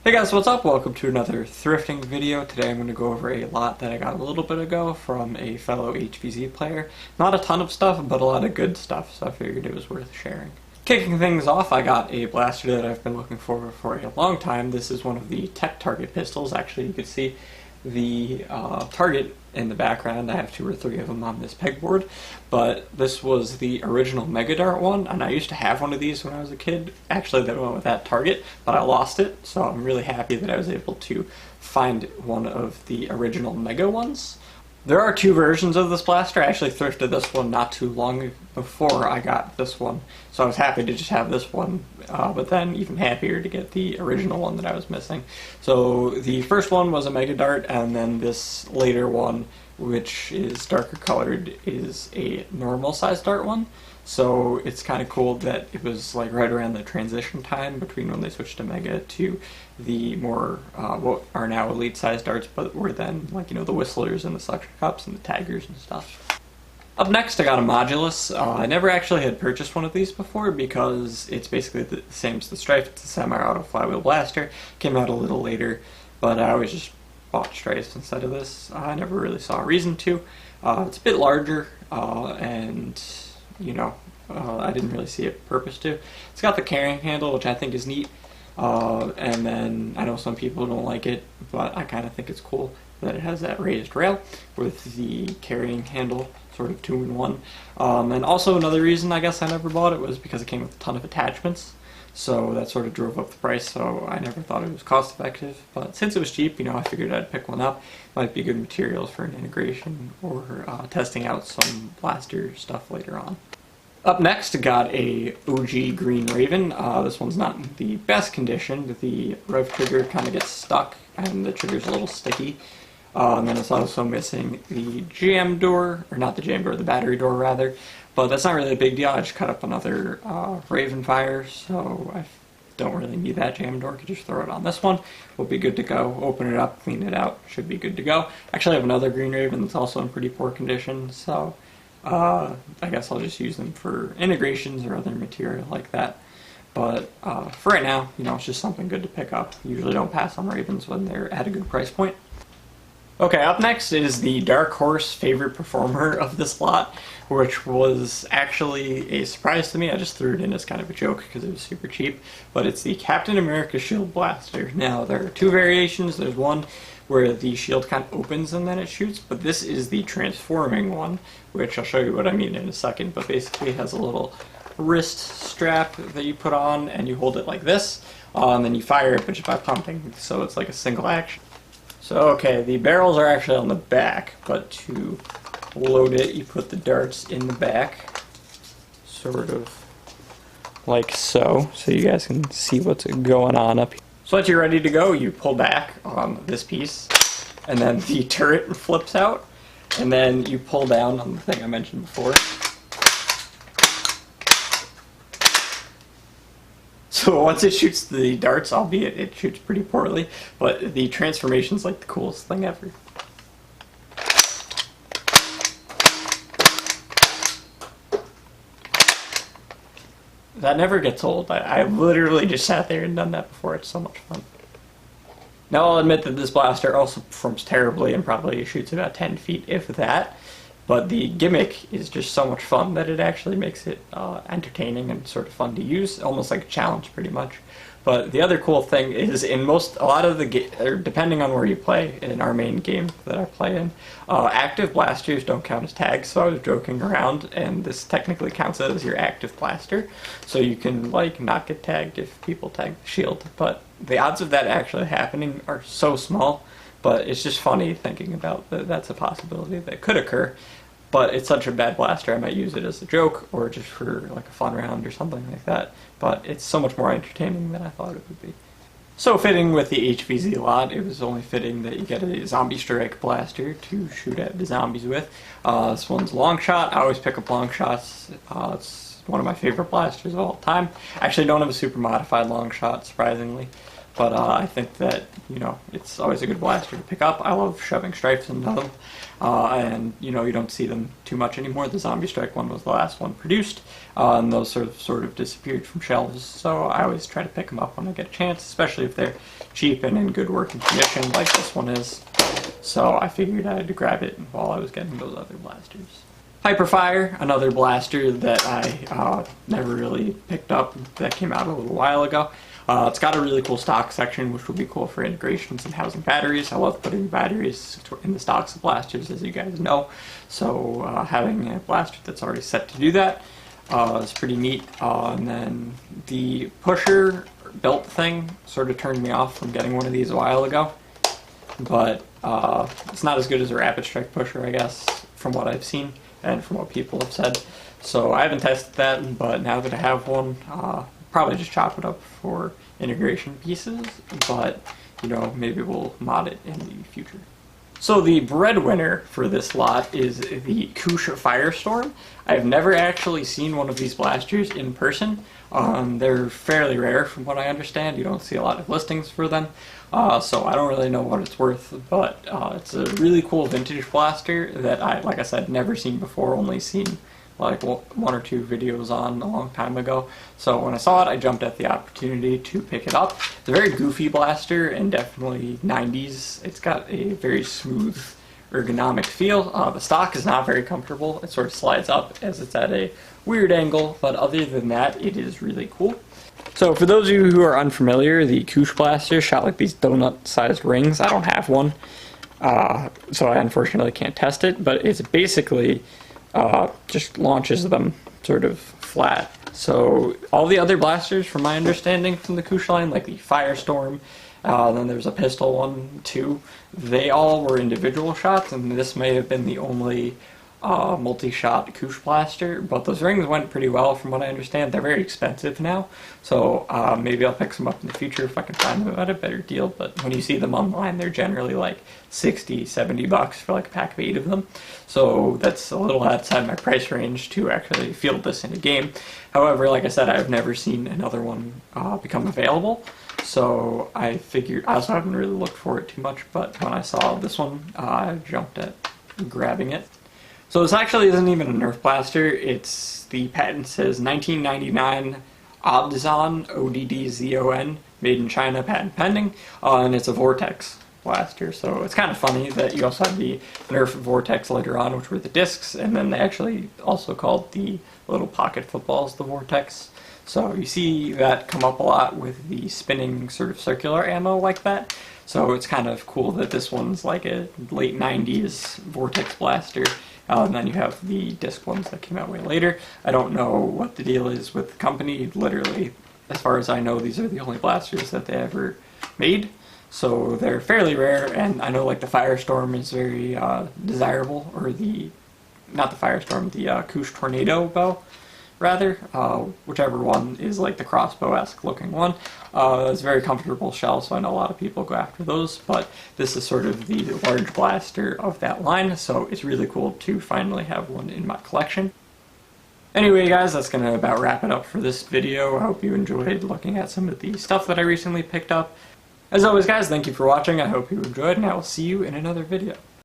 Hey guys, what's up? Welcome to another thrifting video. Today I'm going to go over a lot that I got a little bit ago from a fellow HvZ player. Not a ton of stuff, but a lot of good stuff, so I figured it was worth sharing. Kicking things off, I got a blaster that I've been looking for a long time. This is one of the tech target pistols. Actually, you can see the target in the background. I have 2 or 3 of them on this pegboard, but this was the original Mega Dart one, and I used to have one of these when I was a kid, actually that went with that target, but I lost it, so I'm really happy that I was able to find one of the original Mega ones. There are 2 versions of this blaster. I actually thrifted this one not too long before I got this one, so I was happy to just have this one, but then even happier to get the original one that I was missing. So the first one was a Mega Dart, and then this later one, which is darker colored, is a normal size dart one. So it's kind of cool that it was like right around the transition time between when they switched to Mega to the more what are now elite size darts, but were then like, you know, the whistlers and the suction cups and the taggers and stuff. Up next, I got a Modulus. I never actually had purchased one of these before because it's basically the same as the Strife. It's a semi-auto flywheel blaster. Came out a little later, but I always just bought Strifes instead of this. I never really saw a reason to. It's a bit larger, and you know, I didn't really see a purpose to. It's got the carrying handle, which I think is neat, and then I know some people don't like it, but I kind of think it's cool that it has that raised rail with the carrying handle, sort of 2-in-1. And also another reason I guess I never bought it was because it came with a ton of attachments, so that sort of drove up the price, so I never thought it was cost effective. But since it was cheap, you know, I figured I'd pick one up. Might be good materials for an integration or testing out some blaster stuff later on. Up next, I got a OG Green Raven. This one's not in the best condition. The rev trigger kind of gets stuck and the trigger's a little sticky. And then it's also missing the jam door, or not the jam door, the battery door rather. But that's not really a big deal. I just cut up another Ravenfire, so I don't really need that jam door. I could just throw it on this one. We'll be good to go. Open it up, clean it out, should be good to go. Actually, I have another Green Raven that's also in pretty poor condition, so I guess I'll just use them for integrations or other material like that. But for right now, you know, it's just something good to pick up. Usually don't pass on Ravens when they're at a good price point. Okay, up next is the Dark Horse favorite performer of this lot, which was actually a surprise to me. I just threw it in as kind of a joke because it was super cheap, but it's the Captain America Shield Blaster. Now, there are 2 variations. There's one where the shield kind of opens and then it shoots, but this is the transforming one, which I'll show you what I mean in a second, but basically it has a little wrist strap that you put on and you hold it like this, and then you fire it just by pumping, so it's like a single action. So okay, the barrels are actually on the back, but to load it, you put the darts in the back, sort of like so you guys can see what's going on up here. So once you're ready to go, you pull back on this piece, and then the turret flips out, and then you pull down on the thing I mentioned before. So once it shoots the darts, albeit it shoots pretty poorly, but the transformation's like the coolest thing ever. That never gets old. I literally just sat there and done that before. It's so much fun. Now I'll admit that this blaster also performs terribly and probably shoots about 10 feet, if that. But the gimmick is just so much fun that it actually makes it entertaining and sort of fun to use, almost like a challenge pretty much. But the other cool thing is in a lot of the or depending on where you play in our main game that I play in, active blasters don't count as tags, so I was joking around, and this technically counts as your active blaster, so you can like not get tagged if people tag the shield. But the odds of that actually happening are so small, but it's just funny thinking about that that's a possibility that could occur. But it's such a bad blaster, I might use it as a joke or just for like a fun round or something like that. But it's so much more entertaining than I thought it would be. So fitting with the HvZ lot, it was only fitting that you get a zombie strike blaster to shoot at the zombies with. This one's long shot. I always pick up long shots. It's one of my favorite blasters of all time. I actually don't have a super modified long shot, surprisingly. but I think that, it's always a good blaster to pick up. I love shoving stripes into them, and, you don't see them too much anymore. The Zombie Strike one was the last one produced, and those sort of disappeared from shelves, so I always try to pick them up when I get a chance, especially if they're cheap and in good working condition like this one is. So I figured I had to grab it while I was getting those other blasters. Hyperfire, another blaster that I never really picked up, that came out a little while ago. It's got a really cool stock section, which will be cool for integrations and housing batteries. I love putting batteries in the stocks of blasters, as you guys know. So having a blaster that's already set to do that is pretty neat. And then the pusher belt thing sort of turned me off from getting one of these a while ago. But it's not as good as a Rapid Strike pusher, I guess, from what I've seen and from what people have said. So I haven't tested that, but now that I have one, probably just chop it up for integration pieces, but maybe we'll mod it in the future. So the breadwinner for this lot is the Kush Firestorm. I've never actually seen one of these blasters in person. They're fairly rare from what I understand. You don't see a lot of listings for them, so I don't really know what it's worth, but it's a really cool vintage blaster that like I said, never seen before, only seen like one or two videos on a long time ago. So when I saw it, I jumped at the opportunity to pick it up. It's a very goofy blaster and definitely 90s. It's got a very smooth ergonomic feel. The stock is not very comfortable. It sort of slides up as it's at a weird angle, but other than that, it is really cool. So for those of you who are unfamiliar, the Kush blaster shot like these donut-sized rings. I don't have one, so I unfortunately can't test it, but it's basically just launches them sort of flat. So all the other blasters, from my understanding from the Kush line, like the Firestorm, then there's a pistol one too, they all were individual shots, and this may have been the only multi-shot Kush blaster, but those rings went pretty well from what I understand. They're very expensive now, so maybe I'll pick some up in the future if I can find them at a better deal, but when you see them online, they're generally like 60, 70 bucks for like a pack of 8 of them, so that's a little outside my price range to actually field this in a game. However, like I said, I've never seen another one become available, so I figured, I also haven't really looked for it too much, but when I saw this one, I jumped at grabbing it. So this actually isn't even a Nerf blaster. It's, the patent says 1999 HvZ, ODDZON, made in China, patent pending, and it's a Vortex blaster. So it's kind of funny that you also have the Nerf Vortex later on, which were the discs, and then they actually also called the little pocket footballs the Vortex. So you see that come up a lot with the spinning sort of circular ammo like that. So it's kind of cool that this one's like a late 90s Vortex blaster. And then you have the disc ones that came out way later. I don't know what the deal is with the company. Literally, as far as I know, these are the only blasters that they ever made. So they're fairly rare, and I know like the Firestorm is very desirable, or not the Firestorm, the Kush Tornado bow, rather, whichever one is like the crossbow-esque looking one. It's a very comfortable shell, so I know a lot of people go after those, but this is sort of the large blaster of that line, so it's really cool to finally have one in my collection. Anyway guys, that's going to about wrap it up for this video. I hope you enjoyed looking at some of the stuff that I recently picked up. As always guys, thank you for watching, I hope you enjoyed, and I will see you in another video.